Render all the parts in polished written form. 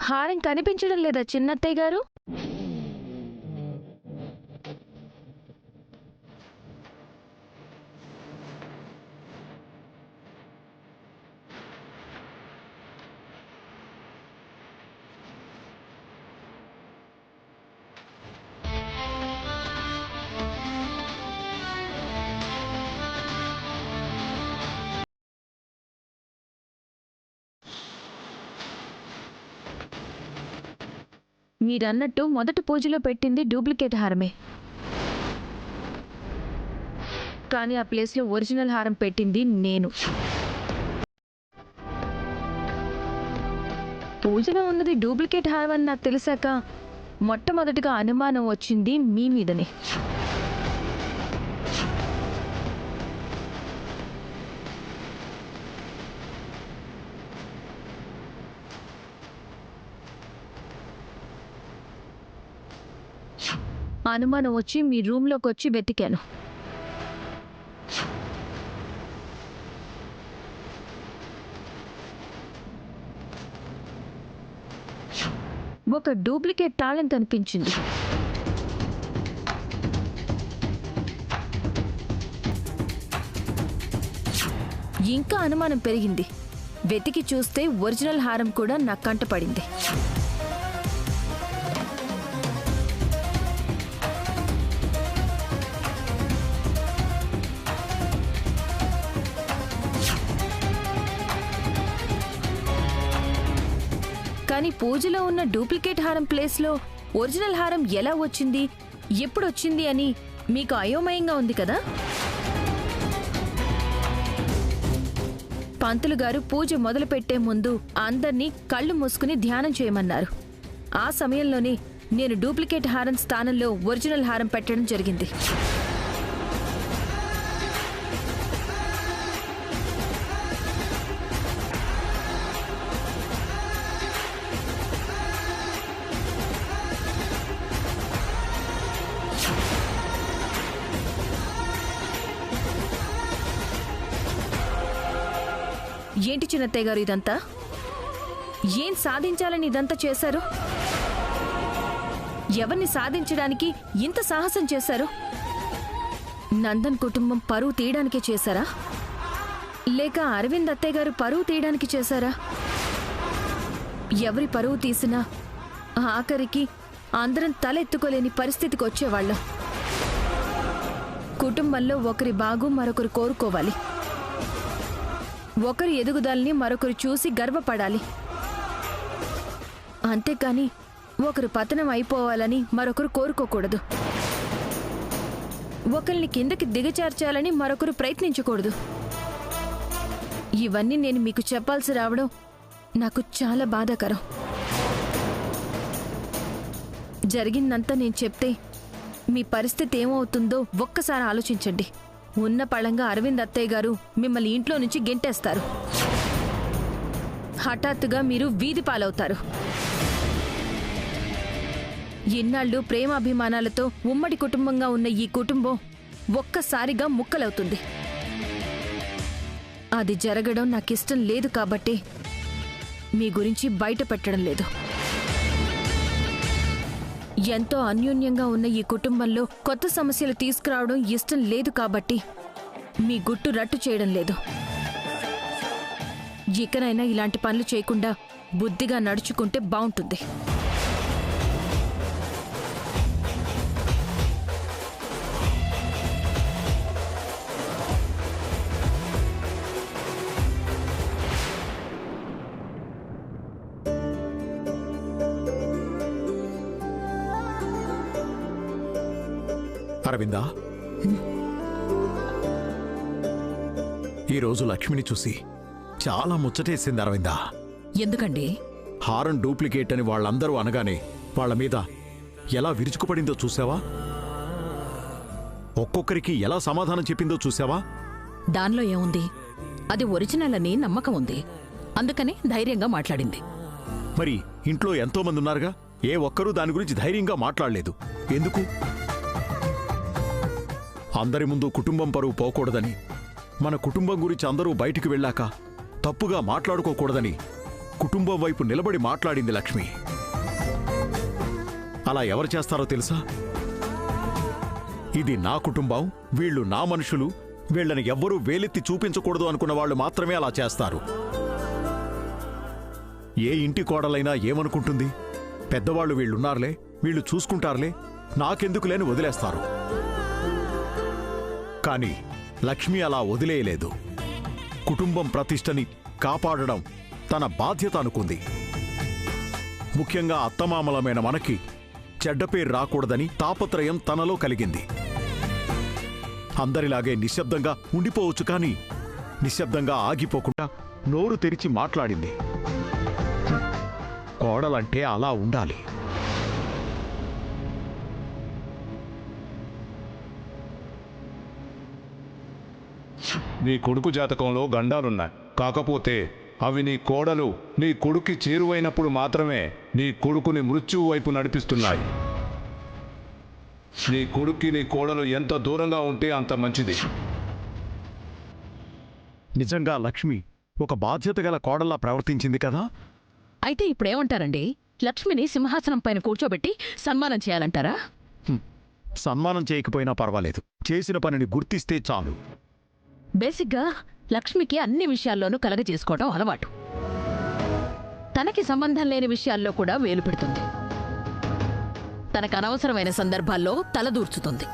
హారం కనిపించడం లేదా చిన్నత్తయ్య గారు? మీరన్నట్టు మొదటి పూజలో పెట్టింది డూప్లికేట్ హారమే, కానీ ఆ ప్లేస్లో ఒరిజినల్ హారం పెట్టింది నేను. పూజలో ఉన్నది డూప్లికేట్ హారం అని నాకు తెలిసాక మొట్టమొదటిగా అనుమానం వచ్చింది మీ మీదనే. అనుమానం వచ్చి మీ రూమ్లోకి వచ్చి వెతికాను. ఒక డూప్లికేట్ తాళం కనిపించింది. ఇంకా అనుమానం పెరిగింది. వెతికి చూస్తే ఒరిజినల్ హారం కూడా నా కంట పడింది. కానీ పూజలో ఉన్న డూప్లికేట్ హారం ప్లేస్లో ఒరిజినల్ హారం ఎలా వచ్చింది, ఎప్పుడొచ్చింది అని మీకు అయోమయంగా ఉంది కదా? పంతులు గారు పూజ మొదలుపెట్టే ముందు అందర్నీ కళ్ళు మూసుకుని ధ్యానం చేయమన్నారు. ఆ సమయంలోనే నేను డూప్లికేట్ హారం స్థానంలో ఒరిజినల్ హారం పెట్టడం జరిగింది. ఏంటి చిన్నత్తయ్య గారు ఇదంతా? ఏం సాధించాలని ఇదంతా చేశారు? ఎవరిని సాధించడానికి ఇంత సాహసం చేశారు? నందన్ కుటుంబం పరువు తీయడానికే చేశారా, లేక అరవింద్ అత్తయ్య గారు పరువు తీయడానికి చేశారా? ఎవరి పరువు తీసినా ఆఖరికి అందరం తలెత్తుకోలేని పరిస్థితికి వచ్చేవాళ్ళం. కుటుంబంలో ఒకరి బాగు మరొకరు కోరుకోవాలి, ఒకరి ఎదుగుదలని మరొకరు చూసి గర్వపడాలి. అంతేకాని ఒకరు పతనం అయిపోవాలని మరొకరు కోరుకోకూడదు. ఒకరిని కిందకి దిగచార్చాలని మరొకరు ప్రయత్నించకూడదు. ఇవన్నీ నేను మీకు చెప్పాల్సి రావడం నాకు చాలా బాధాకరం. జరిగిందంతా నేను చెప్తే మీ పరిస్థితి ఏమవుతుందో ఒక్కసారి ఆలోచించండి. ఉన్న పళంగా అరవింద్ అత్తయ్య గారు మిమ్మల్ని ఇంట్లో నుంచి గెంటేస్తారు. హఠాత్తుగా మీరు వీధి పాలవుతారు. ఇన్నాళ్ళు ప్రేమాభిమానాలతో ఉమ్మడి కుటుంబంగా ఉన్న ఈ కుటుంబం ఒక్కసారిగా ముక్కలవుతుంది. అది జరగడం నాకిష్టం లేదు కాబట్టి మీ గురించి బయట పెట్టడం లేదు. ఎంతో అన్యోన్యంగా ఉన్న ఈ కుటుంబంలో కొత్త సమస్యలు తీసుకురావడం ఇష్టం లేదు కాబట్టి మీ గుట్టు రట్టు చేయడం లేదు. ఇకనైనా ఇలాంటి పనులు చేయకుండా బుద్ధిగా నడుచుకుంటే బాగుంటుంది. అరవిందా, ఈరోజు లక్ష్మిని చూసి చాలా ముచ్చటేసింది అరవిందా. ఎందుకండి? హారం డూప్లికేట్ అని వాళ్ళందరూ అనగానే వాళ్ళ మీద ఎలా విరుచుకుపడిందో చూసావా? ఒక్కొక్కరికి ఎలా సమాధానం చెప్పిందో చూసావా? దానిలో ఏముంది? అది ఒరిజినల్ అని నమ్మకం ఉంది, అందుకని ధైర్యంగా మాట్లాడింది. మరి ఇంట్లో ఎంతో మంది ఉన్నారుగా, ఏ ఒక్కరూ దాని గురించి ధైర్యంగా మాట్లాడలేదు. ఎందుకు? అందరి ముందు కుటుంబం పరువు పోకూడదని, మన కుటుంబం గురించి అందరూ బయటికి వెళ్ళాక తప్పుగా మాట్లాడుకోకూడదని కుటుంబం వైపు నిలబడి మాట్లాడింది లక్ష్మి. అలా ఎవరు చేస్తారో తెలుసా? ఇది నా కుటుంబం, వీళ్ళు నా మనుషులు, వీళ్ళని ఎవ్వరూ వేలెత్తి చూపించకూడదు అనుకున్న వాళ్ళు మాత్రమే అలా చేస్తారు. ఏ ఇంటి కోడలైనా ఏమనుకుంటుంది? పెద్దవాళ్ళు వీళ్ళున్నారులే, వీళ్ళు చూసుకుంటారులే, నాకెందుకు లేని వదిలేస్తారు. కాని లక్ష్మి అలా వదిలేయలేదు. కుటుంబం ప్రతిష్టని కాపాడడం తన బాధ్యత అనుకుంది. ముఖ్యంగా అత్తమామలమైన మనకి చెడ్డ పేరు రాకూడదని తాపత్రయం తనలో కలిగింది. అందరిలాగే నిశ్శబ్దంగా ఉండిపోవచ్చు, కానీ నిశ్శబ్దంగా ఆగిపోకుండా నోరు తెరిచి మాట్లాడింది. కోడలంటే అలా ఉండాలి. నీ కొడుకు జాతకంలో గండాలున్నాయి. కాకపోతే అవి నీ కోడలు నీ కొడుక్కి చేరువైనప్పుడు మాత్రమే నీ కొడుకుని మృత్యువు వైపు నడిపిస్తున్నాయి. నీ కొడుక్కి నీ కోడలు ఎంత దూరంగా ఉంటే అంత మంచిది. నిజంగా లక్ష్మి ఒక బాధ్యత గల కోడల్లా ప్రవర్తించింది కదా. అయితే ఇప్పుడేమంటారండి? లక్ష్మిని సింహాసనం పైన కూర్చోబెట్టి సన్మానం చేయాలంటారా? సన్మానం చేయకపోయినా పర్వాలేదు, చేసిన పనిని గుర్తిస్తే చాలు. బేసిక్గా లక్ష్మికి అన్ని విషయాల్లోనూ కలగజేసుకోవడం అలవాటు. తనకి సంబంధం లేని విషయాల్లో కూడా వేలు పెడుతుంది. తనకు అనవసరమైన సందర్భాల్లో తలదూర్చుతుంది.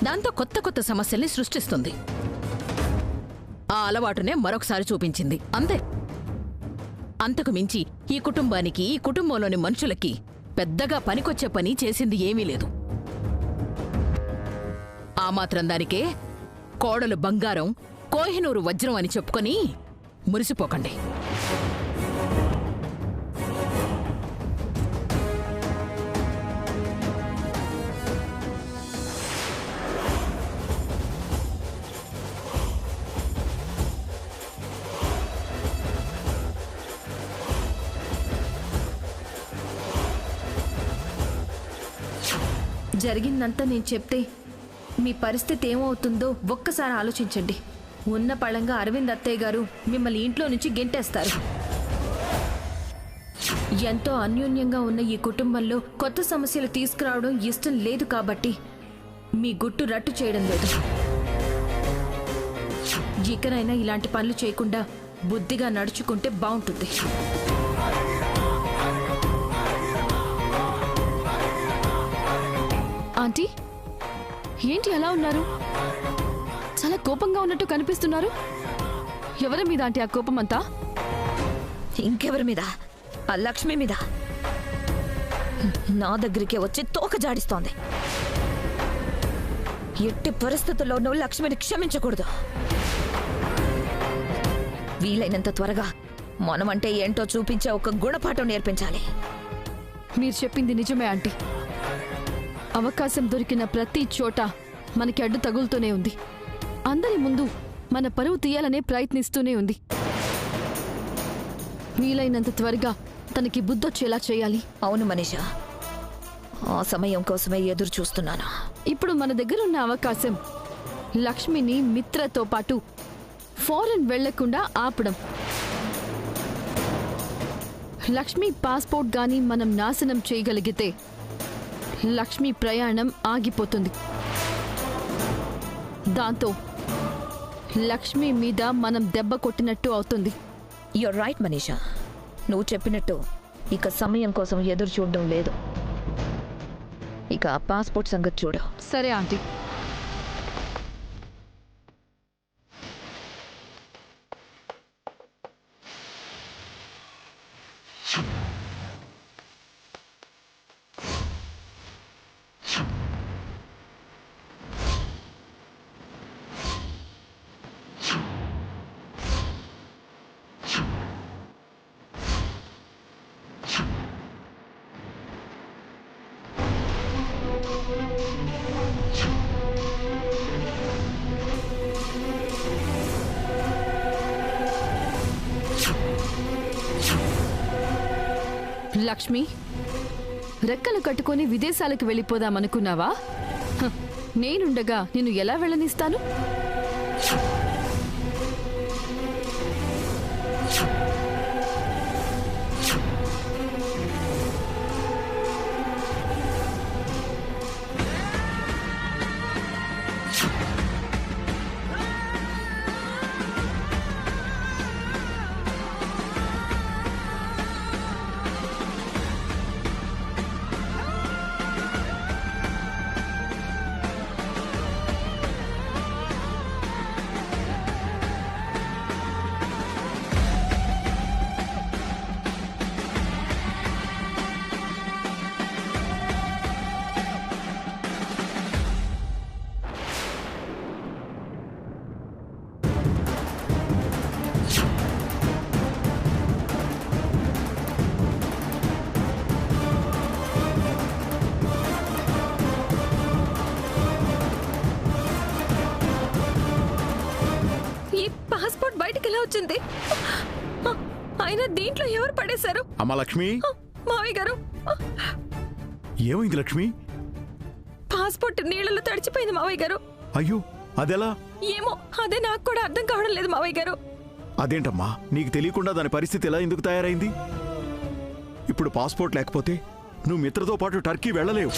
దాంతో కొత్త కొత్త సమస్యల్ని సృష్టిస్తుంది. ఆ అలవాటునే మరొకసారి చూపించింది, అంతే. అంతకు మించి ఈ కుటుంబానికి, ఈ కుటుంబంలోని మనుషులకి పెద్దగా పనికొచ్చే పని చేసింది ఏమీ లేదు. ఆ మాత్రం దానికే కోడలు బంగారం, కోహినూరు వజ్రం అని చెప్పుకొని మురిసిపోకండి. జరిగిందంతా నేను చెప్తే మీ పరిస్థితి ఏమవుతుందో ఒక్కసారి ఆలోచించండి. ఉన్న పళంగా అరవింద్ అత్తయ్య గారు మిమ్మల్ని ఇంట్లో నుంచి గెంటేస్తారు. ఎంతో అన్యోన్యంగా ఉన్న ఈ కుటుంబంలో కొత్త సమస్యలు తీసుకురావడం ఇష్టం లేదు కాబట్టి మీ గుట్టు రట్టు చేయడం లేదు. ఇకనైనా ఇలాంటి పనులు చేయకుండా బుద్ధిగా నడుచుకుంటే బాగుంటుంది. ఆంటీ, ఏంటి అలా ఉన్నారు? చాలా కోపంగా ఉన్నట్టు కనిపిస్తున్నారు. ఎవరి మీద ఆంటీ ఆ కోపం అంతా? ఇంకెవరి మీద? ఆ లక్ష్మి మీద. నా దగ్గరికి వచ్చి తోక జాడిస్తోంది. ఎట్టి పరిస్థితుల్లోనూ లక్ష్మిని క్షమించకూడదు. వీలైనంత త్వరగా మనమంటే ఏంటో చూపించే ఒక గుణపాఠం నేర్పించాలి. మీరు చెప్పింది నిజమే ఆంటీ. అవకాశం దొరికిన ప్రతి చోట మనకి అడ్డు తగులుతూనే ఉంది. అందరి ముందు మన పరువు తీయాలనే ప్రయత్నిస్తూనే ఉంది. వీలైనంత త్వరగా తనకి బుద్ధొచ్చేలా చేయాలి. అవును మనీషా, ఆ సమయం కోసమే ఎదురు చూస్తున్నాను. ఇప్పుడు మన దగ్గర ఉన్న అవకాశం లక్ష్మిని మిత్రతో పాటు ఫారెన్ వెళ్లకుండా ఆపడం. లక్ష్మి పాస్పోర్ట్ గాని మనం నాశనం చేయగలిగితే లక్ష్మి ప్రయాణం ఆగిపోతుంది. దాంతో లక్ష్మి మీద మనం దెబ్బ కొట్టినట్టు అవుతుంది. యూర్ రైట్ మనీషా, నువ్వు చెప్పినట్టు ఇక సమయం కోసం ఎదురు చూడడం లేదు. ఇక ఆ పాస్పోర్ట్ సంగతి చూడు. సరే ఆంటీ. లక్ష్మి, రెక్కలు కట్టుకొని విదేశాలకు వెళ్ళిపోదామనుకున్నావా? నేనుండగా నిన్ను ఎలా వెళ్ళనిస్తాను? వచ్చింది. అయినా దీంట్లో ఎవరు పడేశారు? అమ్మా లక్ష్మి, మావయ్య గారు, ఏమైంది లక్ష్మి? పాస్పోర్ట్ నీళ్ళలో తడిచిపోయింది మావయ్య గారు. అయ్యో, అదెలా? ఏమో, అదే నాకు కూడా అర్థం కావడం లేదు మావయ్య గారు. అదేంటమ్మా, నీకు తెలియకుండా దాని పరిస్థితి ఎలా ఎందుకు తయారైంది? ఇప్పుడు పాస్పోర్ట్ లేకపోతే నువ్వు మిత్రతో పాటు టర్కీ వెళ్ళలేవు.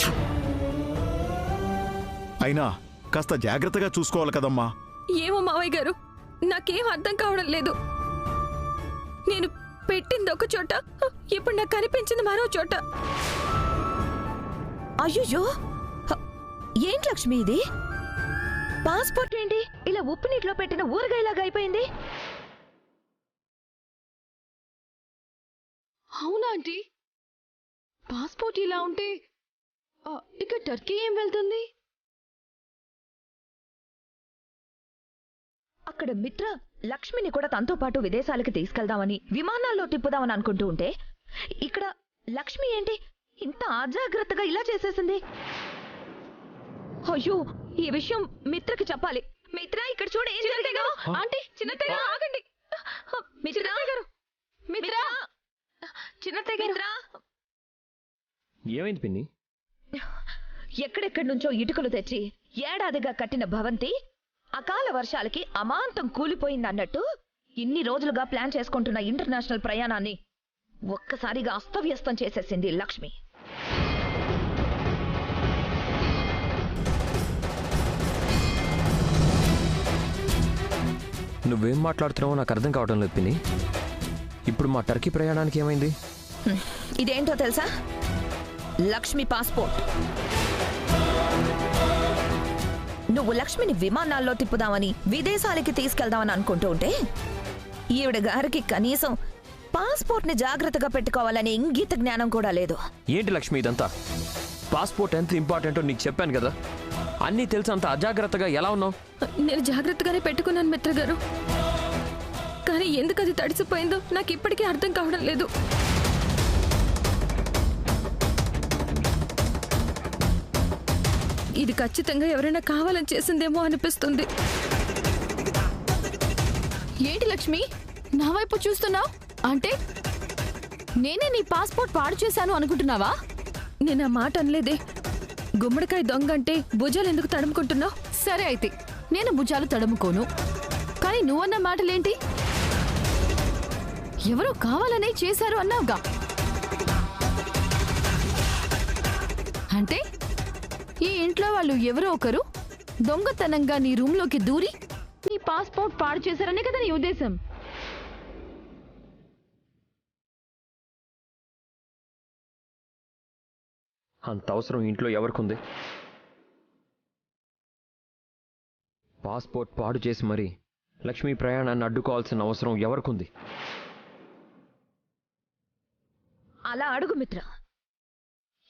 అయినా కాస్త జాగ్రత్తగా చూసుకోవాలి కదమ్మా. ఏమో మావయ్య గారు, నాకేం అర్థం కావడం లేదు. నేను పెట్టింది ఒక చోట, ఇప్పుడు నాకు కనిపించింది మరో చోట. అయ్యో, ఏంటి లక్ష్మి ఇది? పాస్పోర్ట్ ఏంటి ఇలా ఉప్పు నీటిలో పెట్టిన ఊరగాయలాగా అయిపోయింది? అవునా ఆంటీ? పాస్పోర్ట్ ఇలా ఉంటే ఇక టర్కీ ఏం వెళ్తుంది? అక్కడ మిత్ర లక్ష్మిని కూడా తనతో పాటు విదేశాలకు తీసుకెళ్దామని విమానాల్లో తిప్పుదామని అనుకుంటూ ఉంటే ఇక్కడ లక్ష్మి ఏంటి ఇంత అజాగ్రత్తగా ఇలా చేసేసింది? అయ్యో, ఈ విషయం మిత్రకి చెప్పాలి. మిత్ర, ఇక్కడ చూడు ఏం జరిగిందో. ఆంటీ, చిన్నత్తయ్య గారు ఆగండి. మిత్ర గారు, మిత్ర, చిన్నత్తయ్య గారు. ఏమైంది పిన్ని? ఎక్కడెక్కడి నుంచో ఇటుకలు తెచ్చి ఏడాదిగా కట్టిన భవంతి అకాల వర్షాలకి అమాంతం కూలిపోయిందన్నట్టు ఇన్ని రోజులుగా ప్లాన్ చేసుకుంటున్న ఇంటర్నేషనల్ ప్రయాణాన్ని ఒక్కసారిగా అస్తవ్యస్తం చేసేసింది లక్ష్మి. నువ్వేం మాట్లాడుతున్నావో నాకు అర్థం కావడం లేదు పిన్ని. ఇప్పుడు మా టర్కీ ప్రయాణానికి ఏమైంది? ఇదేంటో తెలుసా? లక్ష్మి పాస్పోర్ట్. నువ్వు లక్ష్మిని విమానాల్లో తిప్పుదామని విదేశాలకి తీసుకెళ్దామని అనుకుంటూ ఉంటే ఈవిడ గారికి కనీసం పాస్పోర్ట్ ని జాగ్రత్తగా పెట్టుకోవాలనే ఇంగిత జ్ఞానం కూడా లేదు. ఏంటి లక్ష్మి ఇదంతా? పాస్పోర్ట్ ఎంత ఇంపార్టెంటో నీకు చెప్పాను కదా. అన్నీ తెలిసి అంత అజాగ్రత్తగా ఎలా ఉన్నావు? నేను జాగ్రత్తగానే పెట్టుకున్నాను మిత్ర గారు, కానీ ఎందుకు అది తడిసిపోయిందో నాకు ఇప్పటికీ అర్థం కావడం లేదు. ఇది ఖచ్చితంగా ఎవరైనా కావాలని చేసిందేమో అనిపిస్తుంది. ఏంటి లక్ష్మి నా వైపు చూస్తున్నావు? అంటే నేనే నీ పాస్పోర్ట్ పాడు చేశాను అనుకుంటున్నావా? నేను ఆ మాట అనలేదే. గుమ్మడికాయ దొంగ అంటే భుజాలు ఎందుకు తడుముకుంటున్నావు? సరే అయితే నేను భుజాలు తడుముకోను, కానీ నువ్వన్న మాటలేంటి? ఎవరో కావాలనే చేశారు అన్నావుగా. అంటే ఈ ఇంట్లో వాళ్ళు ఎవరో ఒకరు దొంగతనంగా నీ రూమ్లోకి దూరి నీ పాస్పోర్ట్ పాడు చేశారనే కదా నీ ఉద్దేశం? అంత అవసరం ఇంట్లో ఎవరికుంది? పాస్పోర్ట్ పాడు చేసి మరి లక్ష్మి ప్రయాణాన్ని అడ్డుకోవాల్సిన అవసరం ఎవరికుంది? అలా అడుగు మిత్ర.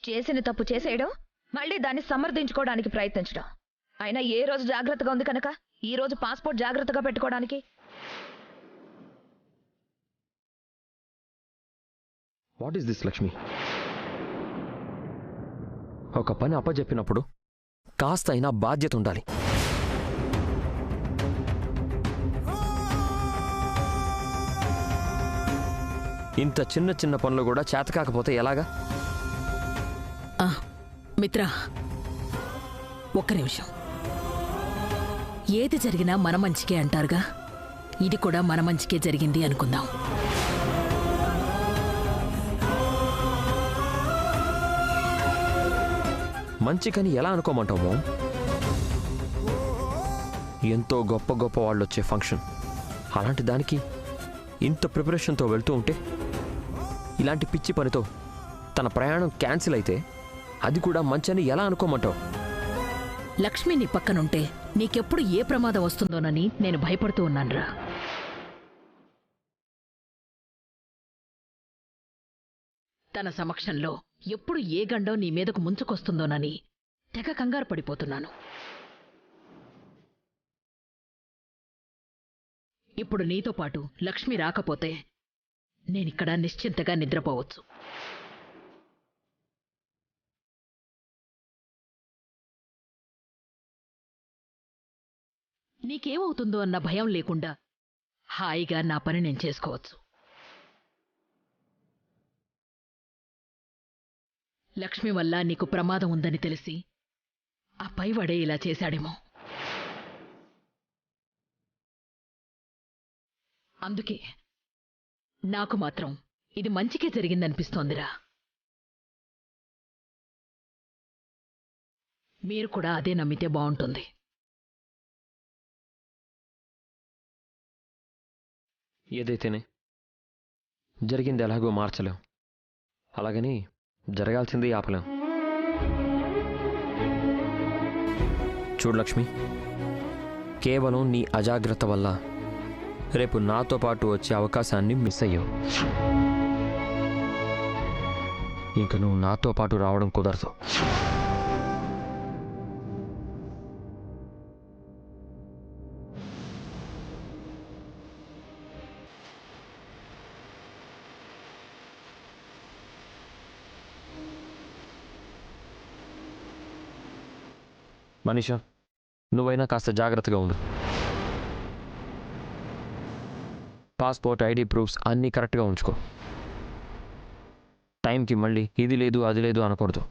చేసిన తప్పు చేసేయడం, మళ్ళీ దాన్ని సమర్థించుకోవడానికి ప్రయత్నించడం. అయినా ఏ రోజు జాగ్రత్తగా ఉంది కనుక ఈ రోజు పాస్పోర్ట్ జాగ్రత్తగా పెట్టుకోవడానికి? What is this Lakshmi? ఒక పని అప్పచెప్పినప్పుడు కాస్త అయినా బాధ్యత ఉండాలి. ఇంత చిన్న చిన్న పనులు కూడా చేతకాకపోతే ఎలాగా? మిత్ర, ఒక్క నిమిషం. ఏది జరిగినా మన మంచికే అంటారుగా, ఇది కూడా మన మంచికే జరిగింది అనుకుందాం. మంచికని ఎలా అనుకోమంటావు మోమ్? ఎంతో గొప్ప గొప్ప వాళ్ళు వచ్చే ఫంక్షన్, అలాంటి దానికి ఇంత ప్రిపరేషన్తో వెళ్తూ ఉంటే ఇలాంటి పిచ్చి పనితో తన ప్రయాణం క్యాన్సిల్ అయితే అది కూడా మంచని ఎలా అనుకోమంటావు? లక్ష్మి నీ పక్కనుంటే నీకెప్పుడు ఏ ప్రమాదం వస్తుందోనని నేను భయపడుతూ ఉన్నానురా. తన సమక్షంలో ఎప్పుడు ఏ గండం నీ మీదకు ముంచుకొస్తుందోనని తెగ కంగారు పడిపోతున్నాను. ఇప్పుడు నీతో పాటు లక్ష్మి రాకపోతే నేనిక్కడ నిశ్చింతగా నిద్రపోవచ్చు. నీకేమవుతుందో అన్న భయం లేకుండా హాయిగా నా పని నేను చేసుకోవచ్చు. లక్ష్మి వల్ల నీకు ప్రమాదం ఉందని తెలిసి ఆ పైవాడే ఇలా చేశాడేమో. అందుకే నాకు మాత్రం ఇది మంచికే జరిగిందనిపిస్తోందిరా. మీరు కూడా అదే నమ్మితే బావుంటుంది. ఏదైతేనే జరిగింది ఎలాగో మార్చలేం, అలాగని జరగాల్సింది ఆపలేం. చూడు లక్ష్మి, కేవలం నీ అజాగ్రత్త వల్ల రేపు నాతో పాటు వచ్చే అవకాశాన్ని మిస్ అయ్యావు. ఇంక నువ్వు నాతో పాటు రావడం కుదరదు. మనీషా, నువ్వైనా కాస్త జాగ్రత్తగా ఉండు. పాస్పోర్ట్, ఐడి ప్రూఫ్స్ అన్నీ కరెక్ట్గా ఉంచుకో. టైంకి మళ్ళీ ఇది లేదు అది లేదు అనకూడదు.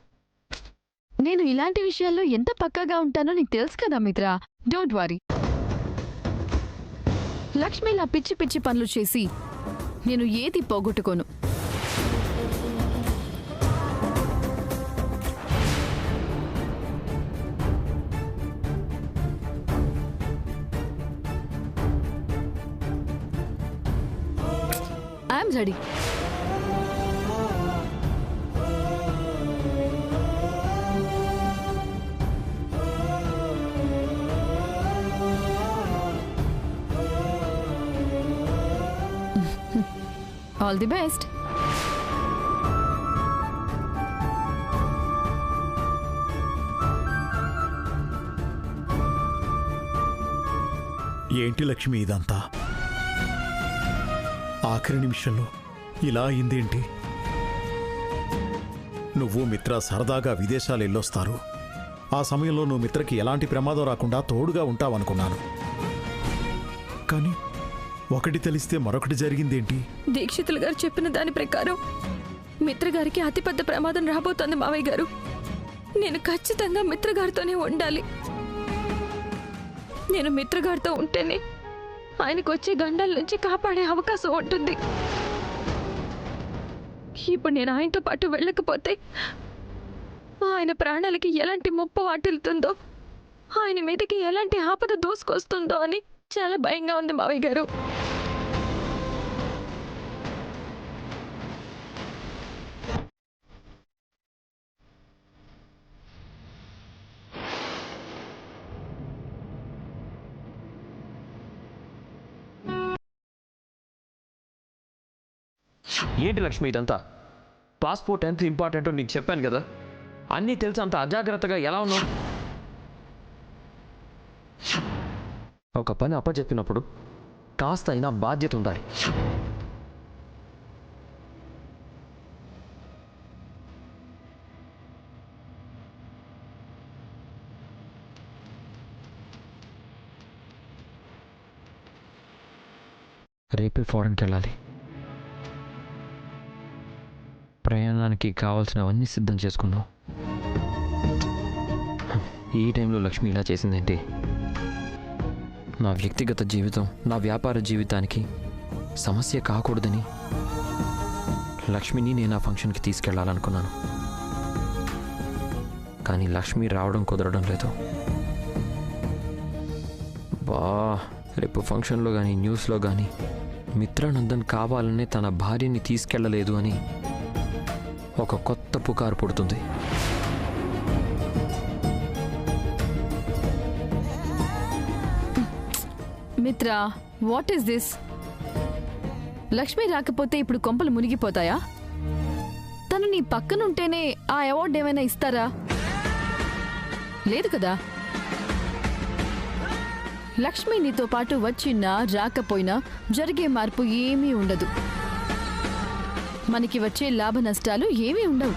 నేను ఇలాంటి విషయాల్లో ఎంత పక్కాగా ఉంటానో నీకు తెలుసు కదా మిత్ర. Don't worry. లక్ష్మి ఇలా పిచ్చి పిచ్చి పనులు చేసి నేను ఏది పోగొట్టుకోను. I'm ready. All the best. ఏంటి లక్ష్మి ఇదంతా? ఆఖరి నిమిషంలో ఇలా అయిందేంటి? నువ్వు మిత్ర సరదాగా విదేశాలు వెళ్ళొస్తారు. ఆ సమయంలో నువ్వు మిత్రకి ఎలాంటి ప్రమాదం రాకుండా తోడుగా ఉంటావనుకున్నాను. కానీ ఒకటి తెలిస్తే మరొకటి జరిగిందేంటి? దీక్షితులు గారు చెప్పిన దాని ప్రకారం మిత్రగారికి అతిపెద్ద ప్రమాదం రాబోతోంది మావయ్య గారు. నేను ఖచ్చితంగా మిత్రగారితోనే ఉండాలి. నేను మిత్రగారితో ఉంటేనే ఆయనకు వచ్చే గండాల నుంచి కాపాడే అవకాశం ఉంటుంది. ఇప్పుడు నేను ఆయనతో పాటు వెళ్ళకపోతే ఆయన ప్రాణాలకి ఎలాంటి ముప్పు వాటిల్తుందో, ఆయన మీదకి ఎలాంటి ఆపద దూసుకొస్తుందో అని చాలా భయంగా ఉంది మావయ్య గారు. ఏంటి లక్ష్మి ఇదంతా? పాస్పోర్ట్ ఎంత ఇంపార్టెంటో నీకు చెప్పాను కదా. అన్నీ తెలిసి అంత అజాగ్రత్తగా ఎలా ఉన్నావు? ఒక పని అప్పచెప్పినప్పుడు కాస్త అయినా బాధ్యత ఉండాలి. రేపే ఫారెన్కి వెళ్ళాలి. ప్రయాణానికి కావాల్సినవన్నీ సిద్ధం చేసుకున్నాం. ఈ టైంలో లక్ష్మి ఇలా చేసిందేంటి? నా వ్యక్తిగత జీవితం నా వ్యాపార జీవితానికి సమస్య కాకూడదని లక్ష్మిని నేను ఆ ఫంక్షన్కి తీసుకెళ్లాలనుకున్నాను. కానీ లక్ష్మి రావడం కుదరడం లేదు. రేపు ఫంక్షన్లో కానీ న్యూస్లో కానీ మిత్రానందన్ కావాలనే తన భార్యని తీసుకెళ్లలేదు అని ఒక కొత్త పుకారు పుడుతుంది. మిత్ర, వాట్ ఈస్ దిస్? లక్ష్మి రాకపోతే ఇప్పుడు కొంపలు మునిగిపోతాయా? తను నీ పక్కనుంటేనే ఆ అవార్డు ఏమైనా ఇస్తారా? లేదు కదా. లక్ష్మి నీతో పాటు వచ్చినా రాకపోయినా జరిగే మార్పు ఏమీ ఉండదు. మనకి వచ్చే లాభ నష్టాలు ఏమీ ఉండవు.